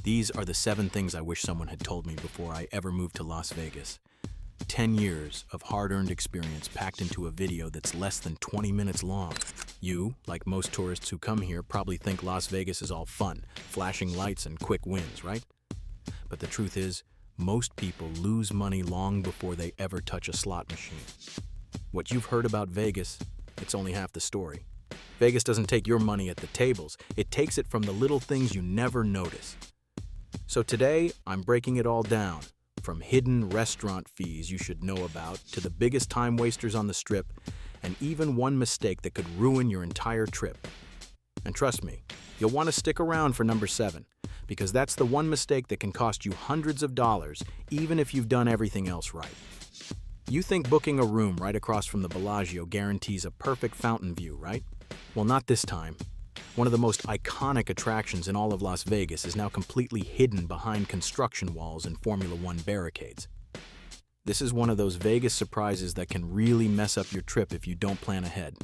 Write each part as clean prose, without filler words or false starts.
These are the 7 things I wish someone had told me before I ever moved to Las Vegas. 10 years of hard-earned experience packed into a video that's less than 20 minutes long. You, like most tourists who come here, probably think Las Vegas is all fun, flashing lights and quick wins, right? But the truth is, most people lose money long before they ever touch a slot machine. What you've heard about Vegas, it's only half the story. Vegas doesn't take your money at the tables. It takes it from the little things you never notice. So today, I'm breaking it all down, from hidden restaurant fees you should know about to the biggest time wasters on the Strip, and even one mistake that could ruin your entire trip. And trust me, you'll want to stick around for number 7, because that's the one mistake that can cost you hundreds of dollars, even if you've done everything else right. You think booking a room right across from the Bellagio guarantees a perfect fountain view, right? Well, not this time. One of the most iconic attractions in all of Las Vegas is now completely hidden behind construction walls and Formula One barricades. This is one of those Vegas surprises that can really mess up your trip if you don't plan ahead.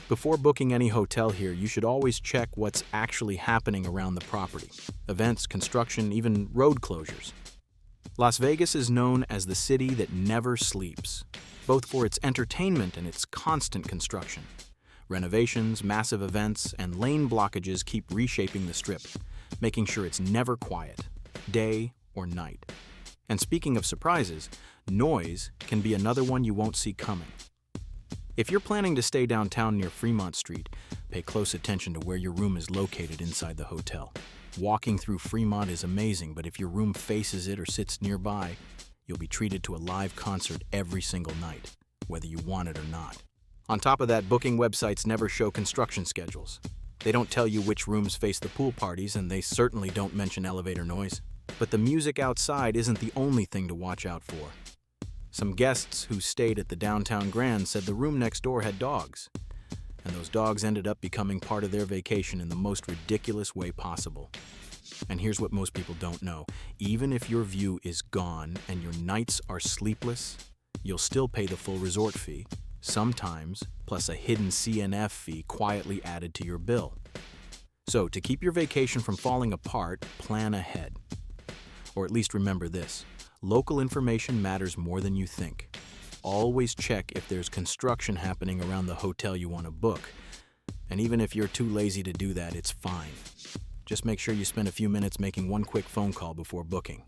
Before booking any hotel here, you should always check what's actually happening around the property. Events, construction, even road closures. Las Vegas is known as the city that never sleeps, both for its entertainment and its constant construction. Renovations, massive events, and lane blockages keep reshaping the Strip, making sure it's never quiet, day or night. And speaking of surprises, noise can be another one you won't see coming. If you're planning to stay downtown near Fremont Street, pay close attention to where your room is located inside the hotel. Walking through Fremont is amazing, but if your room faces it or sits nearby, you'll be treated to a live concert every single night, whether you want it or not. On top of that, booking websites never show construction schedules. They don't tell you which rooms face the pool parties, and they certainly don't mention elevator noise. But the music outside isn't the only thing to watch out for. Some guests who stayed at the downtown Grand said the room next door had dogs, and those dogs ended up becoming part of their vacation in the most ridiculous way possible. And here's what most people don't know. Even if your view is gone and your nights are sleepless, you'll still pay the full resort fee, sometimes plus a hidden CNF fee quietly added to your bill. So, to keep your vacation from falling apart, plan ahead. Or at least remember this: local information matters more than you think. Always check if there's construction happening around the hotel you want to book. And even if you're too lazy to do that, it's fine. Just make sure you spend a few minutes making one quick phone call before booking.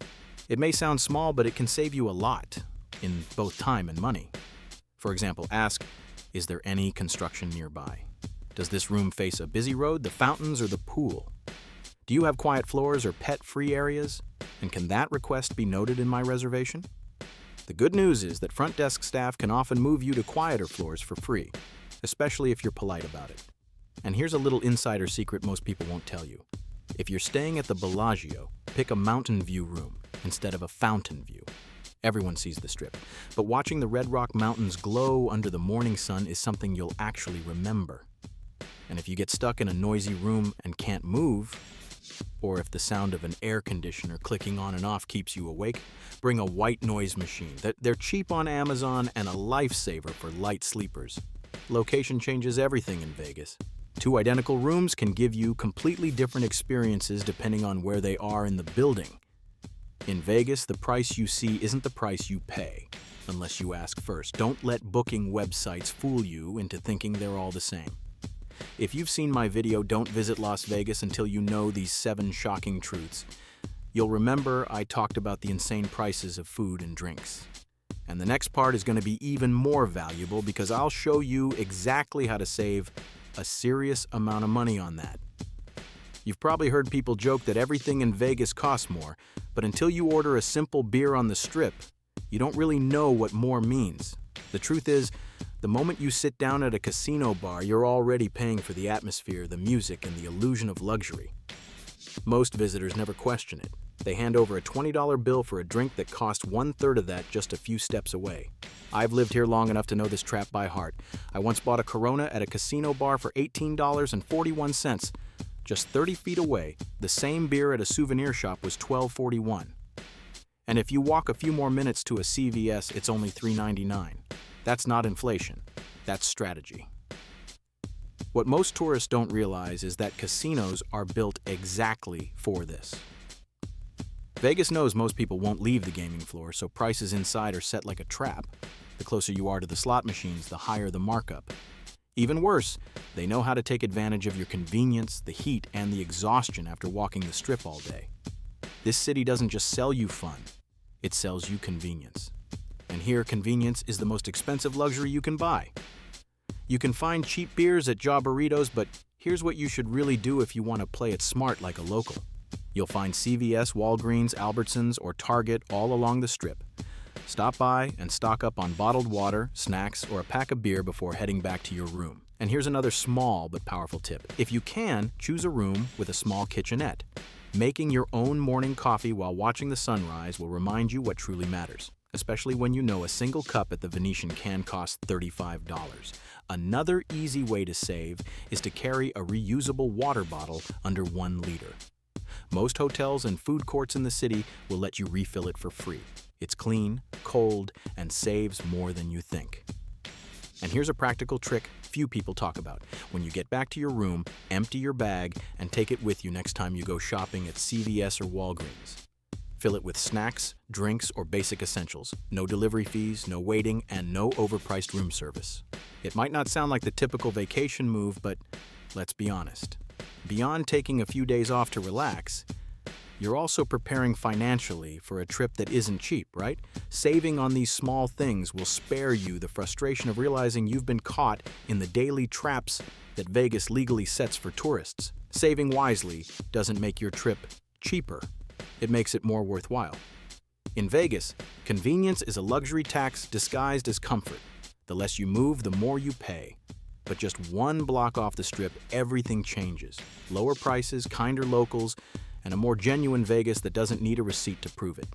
It may sound small, but it can save you a lot, in both time and money. For example, ask, is there any construction nearby? Does this room face a busy road, the fountains, or the pool? Do you have quiet floors or pet-free areas? And can that request be noted in my reservation? The good news is that front desk staff can often move you to quieter floors for free, especially if you're polite about it. And here's a little insider secret most people won't tell you. If you're staying at the Bellagio, pick a mountain view room instead of a fountain view. Everyone sees the Strip, but watching the Red Rock Mountains glow under the morning sun is something you'll actually remember. And if you get stuck in a noisy room and can't move, or if the sound of an air conditioner clicking on and off keeps you awake, bring a white noise machine. They're cheap on Amazon and a lifesaver for light sleepers. Location changes everything in Vegas. 2 identical rooms can give you completely different experiences depending on where they are in the building. In Vegas, the price you see isn't the price you pay, unless you ask first. Don't let booking websites fool you into thinking they're all the same. If you've seen my video, Don't Visit Las Vegas until you know these 7 shocking truths, you'll remember I talked about the insane prices of food and drinks. And the next part is going to be even more valuable because I'll show you exactly how to save a serious amount of money on that. You've probably heard people joke that everything in Vegas costs more, but until you order a simple beer on the Strip, you don't really know what more means. The truth is, the moment you sit down at a casino bar, you're already paying for the atmosphere, the music, and the illusion of luxury. Most visitors never question it. They hand over a $20 bill for a drink that cost 1/3 of that just a few steps away. I've lived here long enough to know this trap by heart. I once bought a Corona at a casino bar for $18.41. Just 30 feet away, the same beer at a souvenir shop was $12.41. And if you walk a few more minutes to a CVS, it's only $3.99. That's not inflation. That's strategy. What most tourists don't realize is that casinos are built exactly for this. Vegas knows most people won't leave the gaming floor, so prices inside are set like a trap. The closer you are to the slot machines, the higher the markup. Even worse, they know how to take advantage of your convenience, the heat, and the exhaustion after walking the strip all day. This city doesn't just sell you fun, it sells you convenience. And here, convenience is the most expensive luxury you can buy. You can find cheap beers at Jaw Burritos, but here's what you should really do if you want to play it smart like a local. You'll find CVS, Walgreens, Albertsons, or Target all along the strip. Stop by and stock up on bottled water, snacks, or a pack of beer before heading back to your room. And here's another small but powerful tip. If you can, choose a room with a small kitchenette. Making your own morning coffee while watching the sunrise will remind you what truly matters, especially when you know a single cup at the Venetian can cost $35. Another easy way to save is to carry a reusable water bottle under 1 liter. Most hotels and food courts in the city will let you refill it for free. It's clean, cold, and saves more than you think. And here's a practical trick few people talk about. When you get back to your room, empty your bag and take it with you next time you go shopping at CVS or Walgreens. Fill it with snacks, drinks, or basic essentials. No delivery fees, no waiting, and no overpriced room service. It might not sound like the typical vacation move, but let's be honest. Beyond taking a few days off to relax, you're also preparing financially for a trip that isn't cheap, right? Saving on these small things will spare you the frustration of realizing you've been caught in the daily traps that Vegas legally sets for tourists. Saving wisely doesn't make your trip cheaper. It makes it more worthwhile. In Vegas, convenience is a luxury tax disguised as comfort. The less you move, the more you pay. But just 1 block off the strip, everything changes. Lower prices, kinder locals, and a more genuine Vegas that doesn't need a receipt to prove it.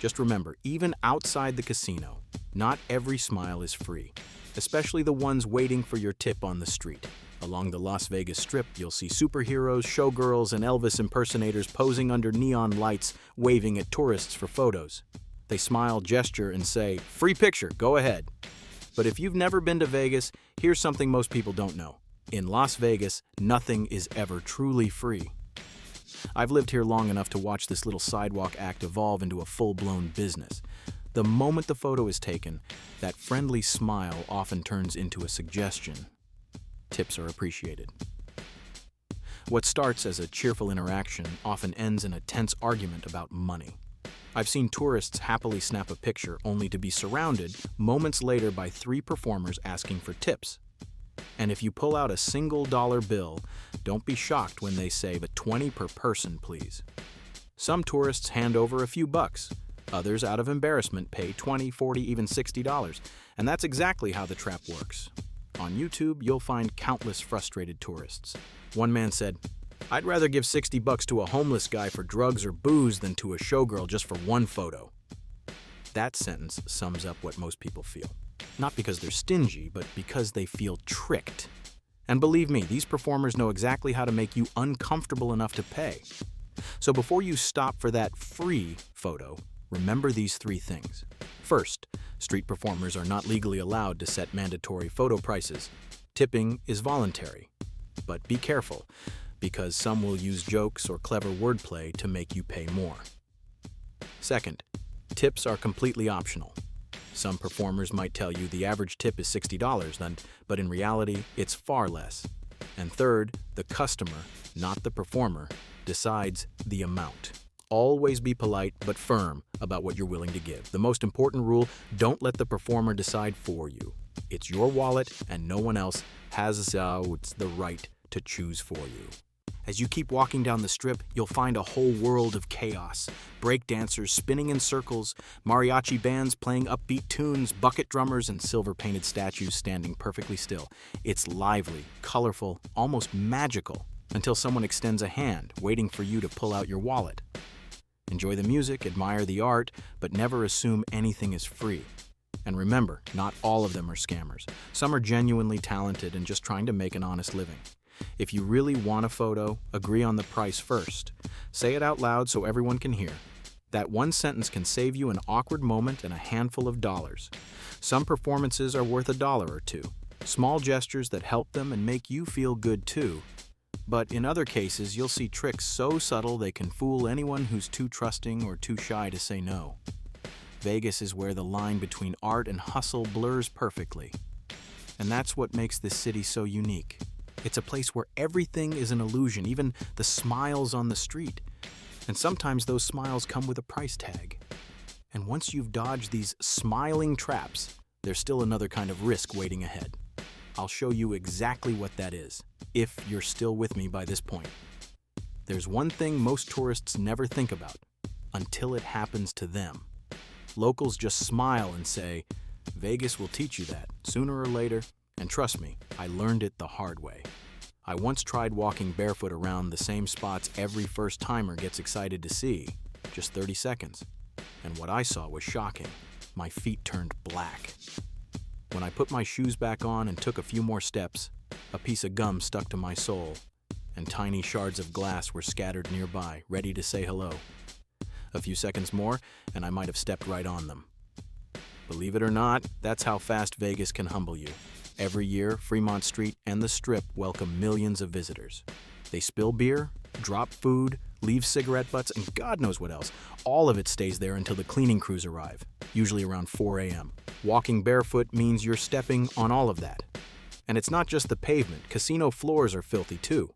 Just remember, even outside the casino, not every smile is free, especially the ones waiting for your tip on the street. Along the Las Vegas Strip, you'll see superheroes, showgirls, and Elvis impersonators posing under neon lights, waving at tourists for photos. They smile, gesture, and say, "Free picture, go ahead." But if you've never been to Vegas, here's something most people don't know. In Las Vegas, nothing is ever truly free. I've lived here long enough to watch this little sidewalk act evolve into a full-blown business. The moment the photo is taken, that friendly smile often turns into a suggestion. Tips are appreciated. What starts as a cheerful interaction often ends in a tense argument about money. I've seen tourists happily snap a picture only to be surrounded moments later by 3 performers asking for tips. And if you pull out a single dollar bill, don't be shocked when they say, "But 20 per person, please." Some tourists hand over a few bucks. Others, out of embarrassment, pay $20, $40, even $60. And that's exactly how the trap works. On YouTube, you'll find countless frustrated tourists. One man said, "I'd rather give $60 to a homeless guy for drugs or booze than to a showgirl just for 1 photo." That sentence sums up what most people feel. Not because they're stingy, but because they feel tricked. And believe me, these performers know exactly how to make you uncomfortable enough to pay. So before you stop for that free photo, remember these 3 things. First, street performers are not legally allowed to set mandatory photo prices. Tipping is voluntary. But be careful, because some will use jokes or clever wordplay to make you pay more. Second, tips are completely optional. Some performers might tell you the average tip is $60, but in reality, it's far less. And third, the customer, not the performer, decides the amount. Always be polite but firm about what you're willing to give. The most important rule, don't let the performer decide for you. It's your wallet and no one else has the right to choose for you. As you keep walking down the strip, you'll find a whole world of chaos. Break dancers spinning in circles, mariachi bands playing upbeat tunes, bucket drummers, and silver-painted statues standing perfectly still. It's lively, colorful, almost magical, until someone extends a hand, waiting for you to pull out your wallet. Enjoy the music, admire the art, but never assume anything is free. And remember, not all of them are scammers. Some are genuinely talented and just trying to make an honest living. If you really want a photo, agree on the price first. Say it out loud so everyone can hear. That one sentence can save you an awkward moment and a handful of dollars. Some performances are worth $1 or $2. Small gestures that help them and make you feel good too But in other cases, you'll see tricks so subtle they can fool anyone who's too trusting or too shy to say no. Vegas is where the line between art and hustle blurs perfectly. And that's what makes this city so unique. It's a place where everything is an illusion, even the smiles on the street. And sometimes those smiles come with a price tag. And once you've dodged these smiling traps, there's still another kind of risk waiting ahead. I'll show you exactly what that is, if you're still with me by this point. There's one thing most tourists never think about, until it happens to them. Locals just smile and say, "Vegas will teach you that, sooner or later," and trust me, I learned it the hard way. I once tried walking barefoot around the same spots every first-timer gets excited to see, just 30 seconds. And what I saw was shocking. My feet turned black. When I put my shoes back on and took a few more steps, a piece of gum stuck to my sole, and tiny shards of glass were scattered nearby, ready to say hello. A few seconds more, and I might have stepped right on them. Believe it or not, that's how fast Vegas can humble you. Every year, Fremont Street and the Strip welcome millions of visitors. They spill beer, drop food, leave cigarette butts, and God knows what else. All of it stays there until the cleaning crews arrive, usually around 4 a.m. Walking barefoot means you're stepping on all of that. And it's not just the pavement. Casino floors are filthy too.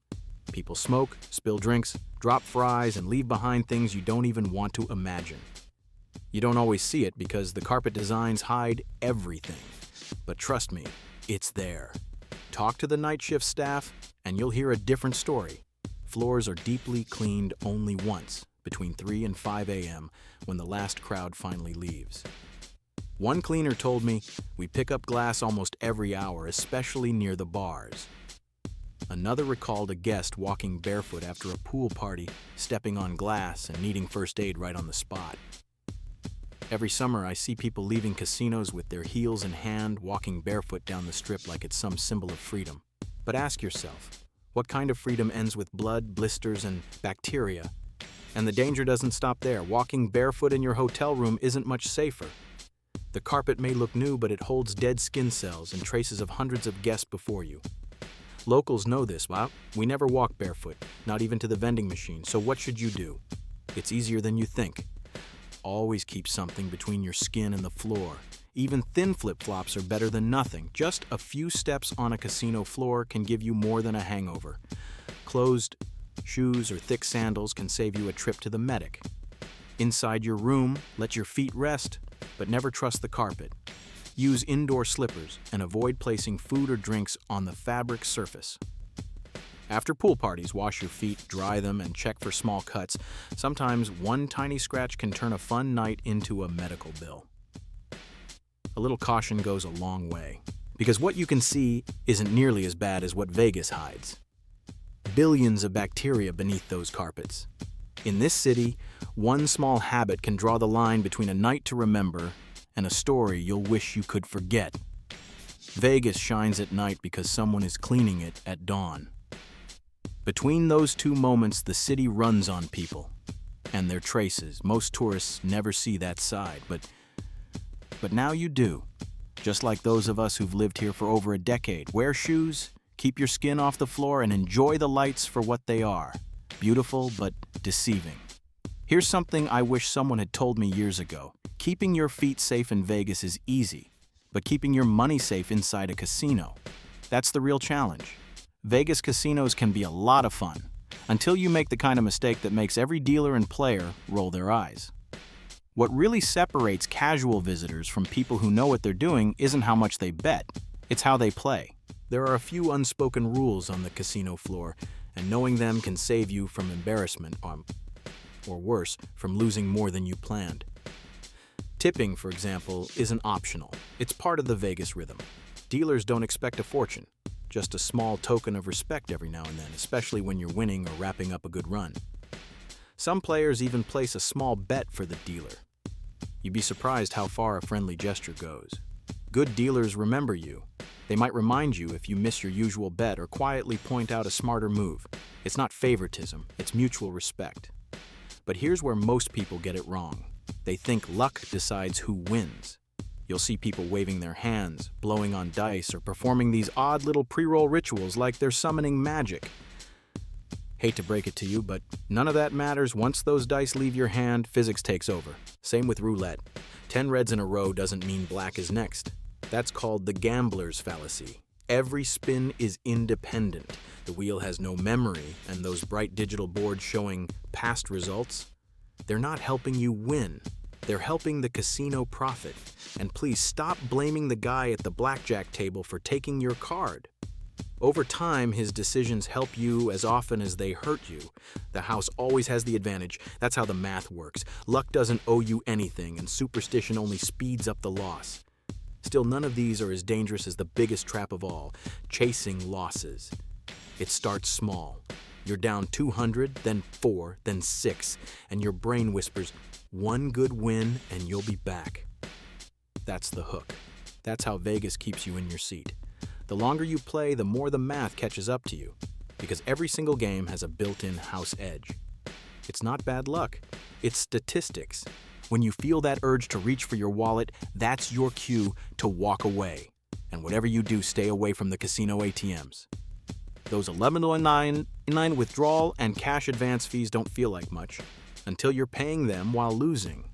People smoke, spill drinks, drop fries, and leave behind things you don't even want to imagine. You don't always see it because the carpet designs hide everything. But trust me, it's there. Talk to the night shift staff, and you'll hear a different story. Floors are deeply cleaned only once, between 3 and 5 a.m., when the last crowd finally leaves. One cleaner told me, "We pick up glass almost every hour, especially near the bars." Another recalled a guest walking barefoot after a pool party, stepping on glass and needing first aid right on the spot. Every summer, I see people leaving casinos with their heels in hand, walking barefoot down the Strip like it's some symbol of freedom. But ask yourself, what kind of freedom ends with blood, blisters, and bacteria? And the danger doesn't stop there. Walking barefoot in your hotel room isn't much safer. The carpet may look new, but it holds dead skin cells and traces of hundreds of guests before you. Locals know this. Well, we never walk barefoot, not even to the vending machine. So what should you do? It's easier than you think. Always keep something between your skin and the floor. Even thin flip-flops are better than nothing. Just a few steps on a casino floor can give you more than a hangover. Closed shoes or thick sandals can save you a trip to the medic. Inside your room, let your feet rest, but never trust the carpet. Use indoor slippers and avoid placing food or drinks on the fabric surface. After pool parties, wash your feet, dry them, and check for small cuts. Sometimes one tiny scratch can turn a fun night into a medical bill. A little caution goes a long way, because what you can see isn't nearly as bad as what Vegas hides. Billions of bacteria beneath those carpets. In this city, one small habit can draw the line between a night to remember and a story you'll wish you could forget. Vegas shines at night because someone is cleaning it at dawn. Between those two moments, the city runs on people and their traces. Most tourists never see that side, but now you do. Just like those of us who've lived here for over a decade. Wear shoes, keep your skin off the floor, and enjoy the lights for what they are. Beautiful, but deceiving. Here's something I wish someone had told me years ago. Keeping your feet safe in Vegas is easy, but keeping your money safe inside a casino, that's the real challenge. Vegas casinos can be a lot of fun, until you make the kind of mistake that makes every dealer and player roll their eyes. What really separates casual visitors from people who know what they're doing isn't how much they bet, it's how they play. There are a few unspoken rules on the casino floor, and knowing them can save you from embarrassment, or worse, from losing more than you planned. Tipping, for example, isn't optional. It's part of the Vegas rhythm. Dealers don't expect a fortune, just a small token of respect every now and then, especially when you're winning or wrapping up a good run. Some players even place a small bet for the dealer. You'd be surprised how far a friendly gesture goes. Good dealers remember you. They might remind you if you miss your usual bet or quietly point out a smarter move. It's not favoritism, it's mutual respect. But here's where most people get it wrong. They think luck decides who wins. You'll see people waving their hands, blowing on dice, or performing these odd little pre-roll rituals like they're summoning magic. Hate to break it to you, but none of that matters. Once those dice leave your hand, physics takes over. Same with roulette. 10 reds in a row doesn't mean black is next. That's called the gambler's fallacy. Every spin is independent. The wheel has no memory, and those bright digital boards showing past results, they're not helping you win. They're helping the casino profit. And please stop blaming the guy at the blackjack table for taking your card. Over time, his decisions help you as often as they hurt you. The house always has the advantage. That's how the math works. Luck doesn't owe you anything, and superstition only speeds up the loss. Still, none of these are as dangerous as the biggest trap of all, chasing losses. It starts small. You're down 200, then 4, then 6, and your brain whispers, one good win and you'll be back. That's the hook. That's how Vegas keeps you in your seat. The longer you play, the more the math catches up to you, because every single game has a built-in house edge. It's not bad luck, it's statistics. When you feel that urge to reach for your wallet, that's your cue to walk away. And whatever you do, stay away from the casino ATMs. Those $11.99 withdrawal and cash advance fees don't feel like much until you're paying them while losing.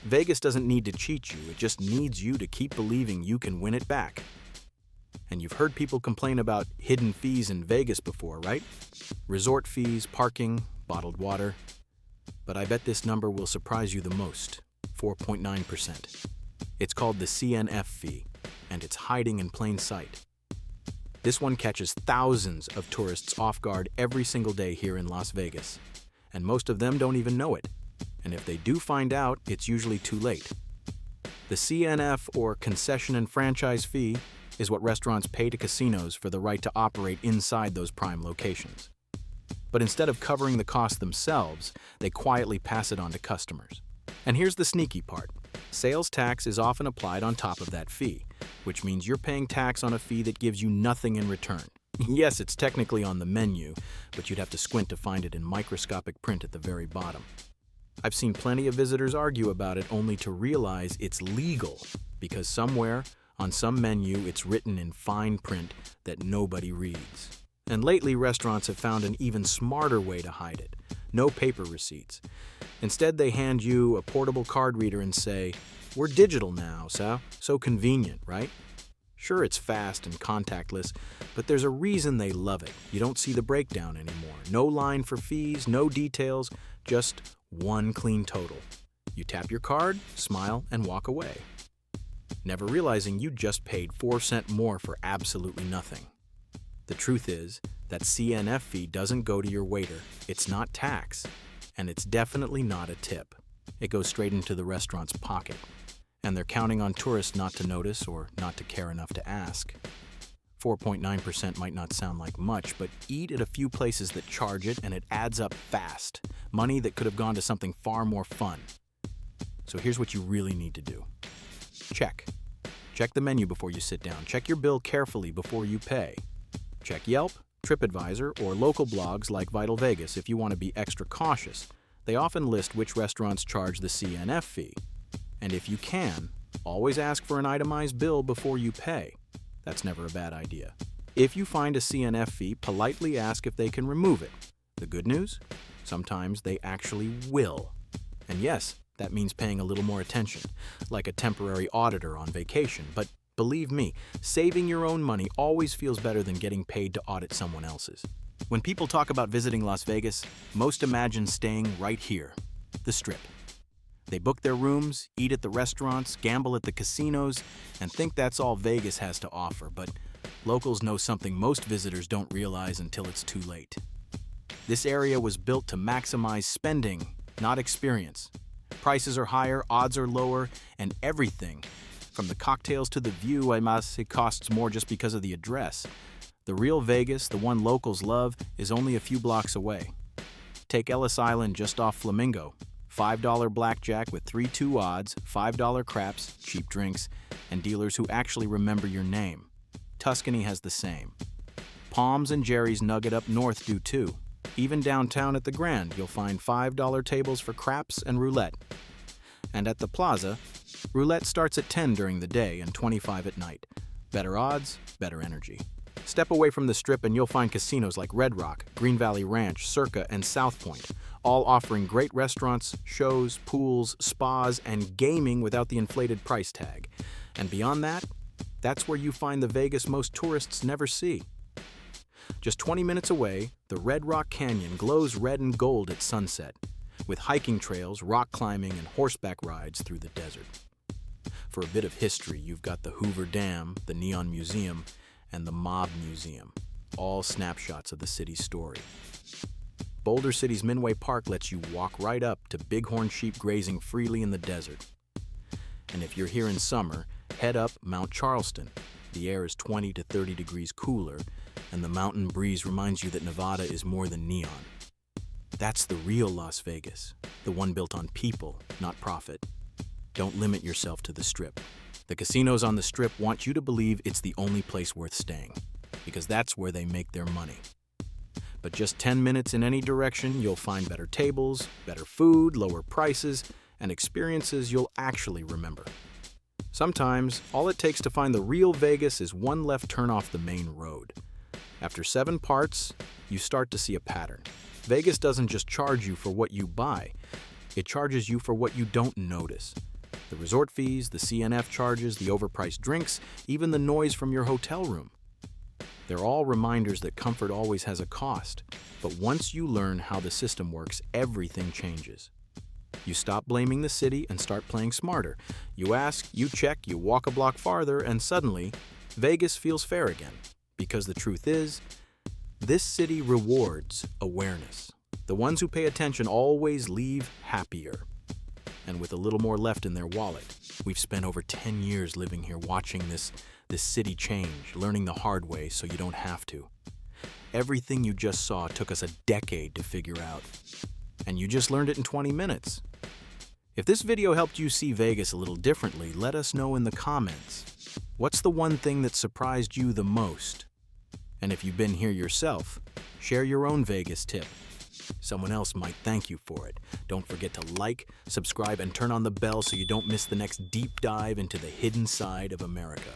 Vegas doesn't need to cheat you, it just needs you to keep believing you can win it back. And you've heard people complain about hidden fees in Vegas before, right? Resort fees, parking, bottled water. But I bet this number will surprise you the most, 4.9%. It's called the CNF fee, and it's hiding in plain sight. This one catches thousands of tourists off guard every single day here in Las Vegas, and most of them don't even know it. And if they do find out, it's usually too late. The CNF, or concession and franchise fee, is what restaurants pay to casinos for the right to operate inside those prime locations. But instead of covering the cost themselves, they quietly pass it on to customers. And here's the sneaky part. Sales tax is often applied on top of that fee, which means you're paying tax on a fee that gives you nothing in return. Yes, it's technically on the menu, but you'd have to squint to find it in microscopic print at the very bottom. I've seen plenty of visitors argue about it only to realize it's legal, because somewhere, on some menu, it's written in fine print that nobody reads. And lately, restaurants have found an even smarter way to hide it. No paper receipts. Instead, they hand you a portable card reader and say, "We're digital now, so convenient, right?" Sure, it's fast and contactless, but there's a reason they love it. You don't see the breakdown anymore. No line for fees, no details, just one clean total. You tap your card, smile, and walk away, never realizing you just paid 4 cents more for absolutely nothing. The truth is that CNF fee doesn't go to your waiter. It's not tax, and it's definitely not a tip. It goes straight into the restaurant's pocket, and they're counting on tourists not to notice or not to care enough to ask. 4.9% might not sound like much, but eat at a few places that charge it, and it adds up fast. Money that could have gone to something far more fun. So here's what you really need to do. Check the menu before you sit down. Check your bill carefully before you pay. Check Yelp, TripAdvisor, or local blogs like Vital Vegas if you want to be extra cautious. They often list which restaurants charge the CNF fee. And if you can, always ask for an itemized bill before you pay. That's never a bad idea. If you find a CNF fee, politely ask if they can remove it. The good news? Sometimes they actually will. And yes, that means paying a little more attention, like a temporary auditor on vacation. But believe me, saving your own money always feels better than getting paid to audit someone else's. When people talk about visiting Las Vegas, most imagine staying right here, the Strip. They book their rooms, eat at the restaurants, gamble at the casinos, and think that's all Vegas has to offer. But locals know something most visitors don't realize until it's too late. This area was built to maximize spending, not experience. Prices are higher, odds are lower, and everything, from the cocktails to the view, it costs more just because of the address. The real Vegas, the one locals love, is only a few blocks away. Take Ellis Island just off Flamingo. $5 blackjack with 3-2 odds, $5 craps, cheap drinks, and dealers who actually remember your name. Tuscany has the same. Palms and Jerry's Nugget up north do too. Even downtown at the Grand, you'll find $5 tables for craps and roulette. And at the Plaza, roulette starts at 10 during the day and 25 at night. Better odds, better energy. Step away from the Strip and you'll find casinos like Red Rock, Green Valley Ranch, Circa, and South Point, all offering great restaurants, shows, pools, spas, and gaming without the inflated price tag. And beyond that, that's where you find the Vegas most tourists never see. Just 20 minutes away, the Red Rock Canyon glows red and gold at sunset, with hiking trails, rock climbing, and horseback rides through the desert. For a bit of history, you've got the Hoover Dam, the Neon Museum, and the Mob Museum, all snapshots of the city's story. Boulder City's Minway Park lets you walk right up to bighorn sheep grazing freely in the desert. And if you're here in summer, head up Mount Charleston. The air is 20 to 30 degrees cooler, and the mountain breeze reminds you that Nevada is more than neon. That's the real Las Vegas, the one built on people, not profit. Don't limit yourself to the Strip. The casinos on the Strip want you to believe it's the only place worth staying, because that's where they make their money. But just 10 minutes in any direction, you'll find better tables, better food, lower prices, and experiences you'll actually remember. Sometimes, all it takes to find the real Vegas is one left turn off the main road. After 7 parts, you start to see a pattern. Vegas doesn't just charge you for what you buy, it charges you for what you don't notice. The resort fees, the CNF charges, the overpriced drinks, even the noise from your hotel room. They're all reminders that comfort always has a cost, but once you learn how the system works, everything changes. You stop blaming the city and start playing smarter. You ask, you check, you walk a block farther, and suddenly, Vegas feels fair again. Because the truth is, this city rewards awareness. The ones who pay attention always leave happier. And with a little more left in their wallet. We've spent over 10 years living here watching this city change, learning the hard way so you don't have to. Everything you just saw took us a decade to figure out. And you just learned it in 20 minutes. If this video helped you see Vegas a little differently, let us know in the comments. What's the one thing that surprised you the most? And if you've been here yourself, share your own Vegas tip. Someone else might thank you for it. Don't forget to like, subscribe, and turn on the bell so you don't miss the next deep dive into the hidden side of America.